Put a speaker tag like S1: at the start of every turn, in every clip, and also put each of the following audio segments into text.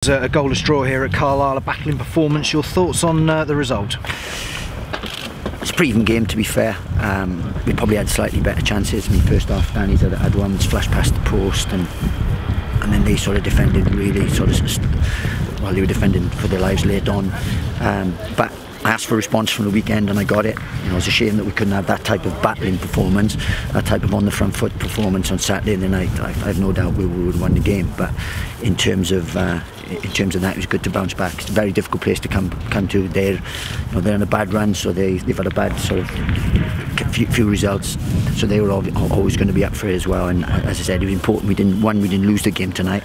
S1: A goalless draw here at Carlisle, a battling performance. Your thoughts on the result?
S2: It's a pretty even game, to be fair. We probably had slightly better chances. In the first half, Danny's had one that's flashed past the post, and then they sort of defended really well, they were defending for their lives late on. But I asked for a response from the weekend and I got it. You know, it's a shame that we couldn't have that type of battling performance, that type of on the front foot performance on Saturday night. I've no doubt we would have won the game. But in terms of that, it was good to bounce back. It's a very difficult place to come to. They're on a bad run, so they've had a bad sort of few results. So they were always going to be up for it as well. And as I said, it was important. We didn't lose the game tonight.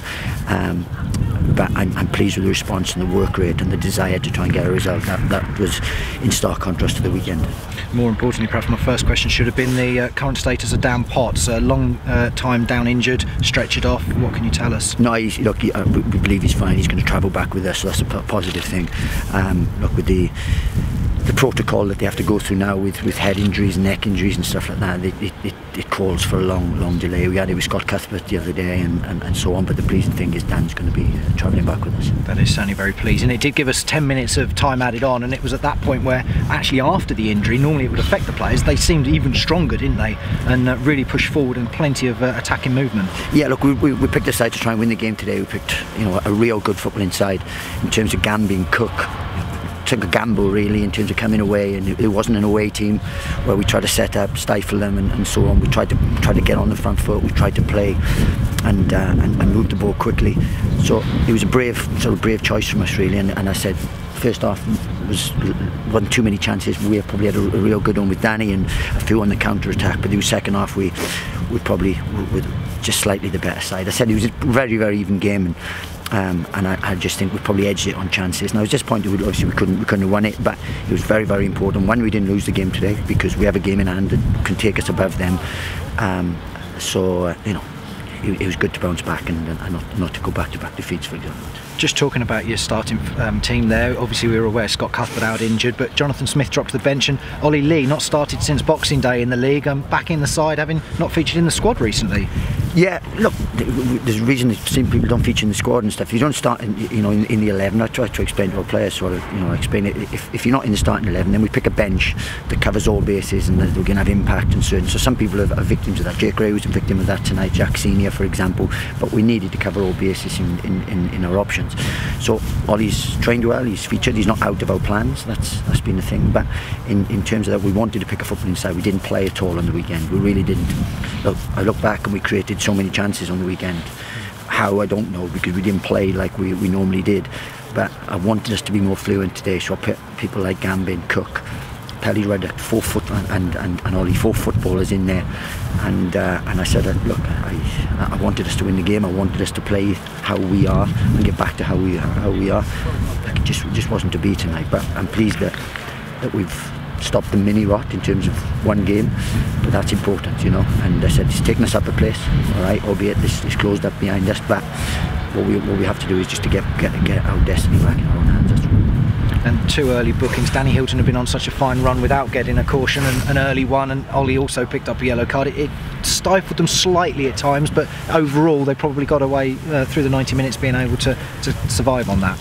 S2: But I'm pleased with the response and the work rate and the desire to try and get a result. That was in stark contrast to the weekend.
S1: More importantly, perhaps my first question should have been the current status of Dan Potts. A long time down injured, stretchered off. What can you tell us?
S2: No, we believe he's fine. He's going to travel back with us, so that's a positive thing. Look, with the protocol that they have to go through now with head injuries, neck injuries and stuff like that, it calls for a long delay. We had it with Scott Cuthbert the other day and so on, but the pleasing thing is Dan's going to be travelling back with us.
S1: That is certainly very pleasing. It did give us 10 minutes of time added on, and it was at that point where actually after the injury, normally it would affect the players, they seemed even stronger, didn't they, and really pushed forward and plenty of attacking movement. Yeah, look, we picked a side to try and win the game today. We picked a real good footballing side in terms of Gambin, Cook. Took a gamble really in terms of coming away, and it wasn't an away team where we tried to set up, stifle them and so on. We tried to get on the front foot. We tried to play and move the ball quickly. So it was a brave choice from us really. And I said first half wasn't too many chances. We probably had a real good one with Danny and a few on the counter attack. But the second half we probably were just slightly the better side. I said it was a very even game. And I just think we probably edged it on chances. And I was disappointed. Obviously, we couldn't have won it, but it was very important. One, we didn't lose the game today because we have a game in hand that can take us above them. It was good to bounce back and not to go back-to-back defeats, for example. Just talking about your starting team there, obviously we were aware Scott Cuthbert out injured, but Jonathan Smith dropped to the bench and Ollie Lee not started since Boxing Day in the league, back in the side, having not featured in the squad recently. Yeah, look, there's a reason that some people don't feature in the squad and stuff. If you don't start in the 11, I try to explain to our players, so I explain it. If you're not in the starting 11, then we pick a bench that covers all bases and that we're going to have impact and certain. So some people are victims of that. Jake Gray was a victim of that tonight, Jack Senior, for example. But we needed to cover all bases in our options. So Ollie's trained well, he's featured, he's not out of our plans. That's been the thing. But in terms of that, we wanted to pick a football inside. We didn't play at all on the weekend. We really didn't. Look, I look back and we created so many chances on the weekend. How, I don't know, because we didn't play like we normally did. But I wanted us to be more fluent today, so I put people like Gambin, Cook, Pelly Rudd at 4 foot and Ollie, 4 footballers in there. And I said, look, I wanted us to win the game. I wanted us to play how we are and get back to how we are. Like, it just wasn't to be tonight. But I'm pleased that we've stopped the mini rot in terms of one game, but that's important, and I said it's taken us up a place, all right, albeit this is closed up behind us, but what we have to do is just to get our destiny back in our own hands. That's and 2 early bookings. Danny Hilton had been on such a fine run without getting a caution, and an early one, and Ollie also picked up a yellow card. It stifled them slightly at times, but overall they probably got away through the 90 minutes being able to survive on that.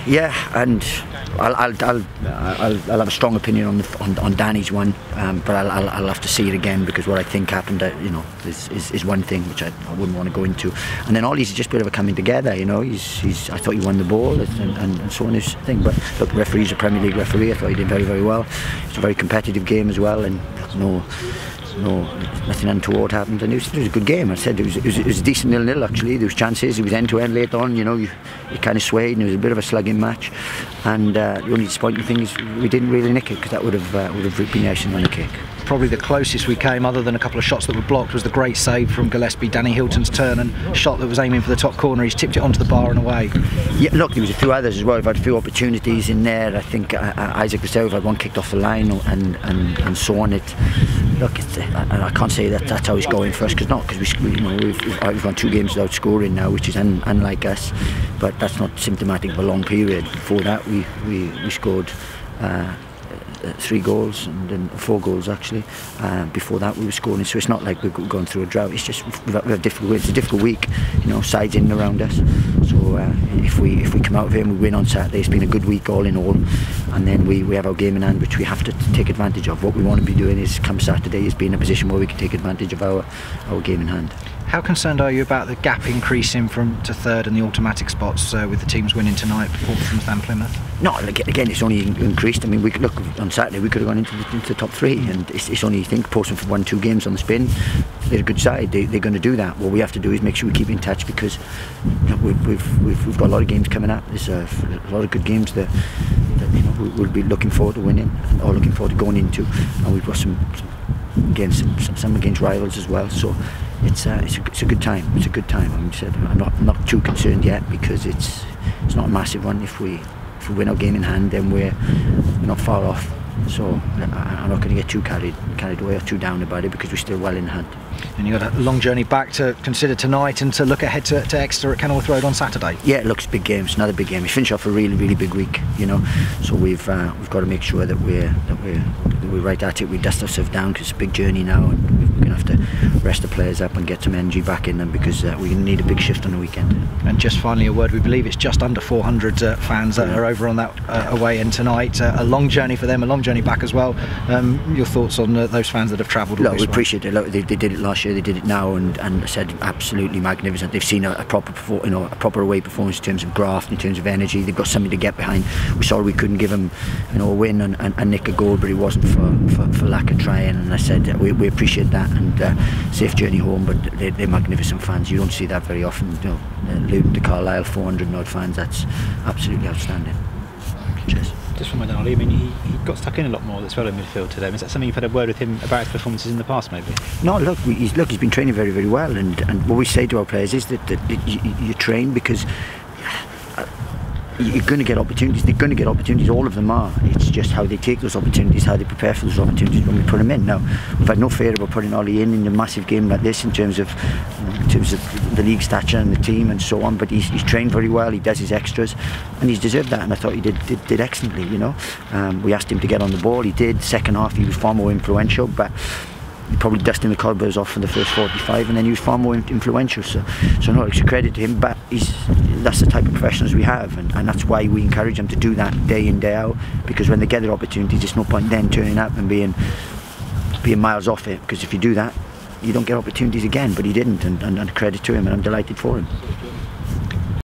S1: Yeah, and I'll have a strong opinion on Danny's one, but I'll have to see it again, because what I think happened, is one thing which I wouldn't want to go into. And then Ollie's just a bit of a coming together, I thought he won the ball and so on, his thing. But look, the referee's a Premier League referee. I thought he did very well. It's a very competitive game as well, and nothing untoward happened, and it was a good game. I said it was a decent 0-0 actually. There was chances. It was end to end late on. You kind of swayed, and it was a bit of a slugging match. And the only disappointing thing is we didn't really nick it, because that would have been icing on the cake. Probably the closest we came, other than a couple of shots that were blocked, was the great save from Gillespie, Danny Hilton's turn and shot that was aiming for the top corner. He's tipped it onto the bar and away. Yeah, look, there was a few others as well. We've had a few opportunities in there. I think Isaac Vassell had one kicked off the line and so on. I can't say that's how it's going for us, because we've gone 2 games without scoring now, which is unlike us. But that's not symptomatic of a long period. Before that, we scored 3 goals, and then 4 goals actually. Before that we were scoring, so it's not like we're going through a drought. It's just we have difficult. It's a difficult week, sides in and around us. So
S2: if we come out of here and we win on Saturday, it's been a good week all in all, and then we have our game in hand, which we have to take advantage of. What we want to be doing is, come Saturday, is be in a position where we can take advantage of our game in hand.
S1: How concerned are you about the gap increasing to third and the automatic spots with the teams winning tonight, Portsmouth and Plymouth?
S2: No, again, it's only increased. I mean, we could look on Saturday. We could have gone into the top three, and it's only, I think, Portsmouth have won 2 games on the spin. They're a good side. They're going to do that. What we have to do is make sure we keep in touch, because we've got a lot of games coming up. There's a lot of good games that we'll be looking forward to winning, or looking forward to going into, and we've got some against rivals as well. So it's a good time. It's a good time. I'm not too concerned yet, because it's not a massive one. If we win our game in hand, then we're not far off. So I'm not going to get too carried away or too down about it, because we're still well in hand.
S1: And you've got a long journey back to consider tonight, and to look ahead to Exeter at Kenilworth Road on Saturday. Yeah,
S2: it looks big game. It's another big game. We finish off a really big week, So we've got to make sure that we're right at it. We dust ourselves down, because it's a big journey now, and we're going to have to rest the players up and get some energy back in them, because we're going to need a big shift on the weekend.
S1: And just finally a word, we believe it's just under 400 fans that are over on that away end tonight. A long journey for them, a long journey back as well. Your thoughts on those fans that have travelled?
S2: Look, we appreciate it. Look, they did it last year, they did it now, and I said absolutely magnificent. They've seen a proper away performance in terms of graft, in terms of energy. They've got something to get behind. We're sorry we couldn't give them a win and nick a goal, but it wasn't for lack of trying. And I said we appreciate that, and safe journey home. But they're magnificent fans. You don't see that very often. Luton to Carlisle, 400 odd fans. That's absolutely outstanding. Cheers.
S3: Just from my Ollie, I mean, he got stuck in a lot more as well in midfield today. Is that something you've had a word with him about his performances in the past, maybe?
S2: No, look, he's been training very well, and what we say to our players is that you train because you're going to get opportunities. They're going to get opportunities. All of them are. It's just how they take those opportunities, how they prepare for those opportunities when we put them in. Now, we've had no fear about putting Ollie in a massive game like this, in terms of the league stature and the team and so on. But he's trained very well. He does his extras, and he's deserved that. And I thought he did excellently. We asked him to get on the ball. He did. Second half, he was far more influential, but he probably dusting the cobwebs off for the first 45, and then he was far more influential. So no, it's a credit to him. But that's the type of professionals we have, and that's why we encourage them to do that day in, day out. Because when they get their opportunities, there's no point then turning up and being miles off it. Because if you do that, you don't get opportunities again. But he didn't, and credit to him, and I'm delighted for him.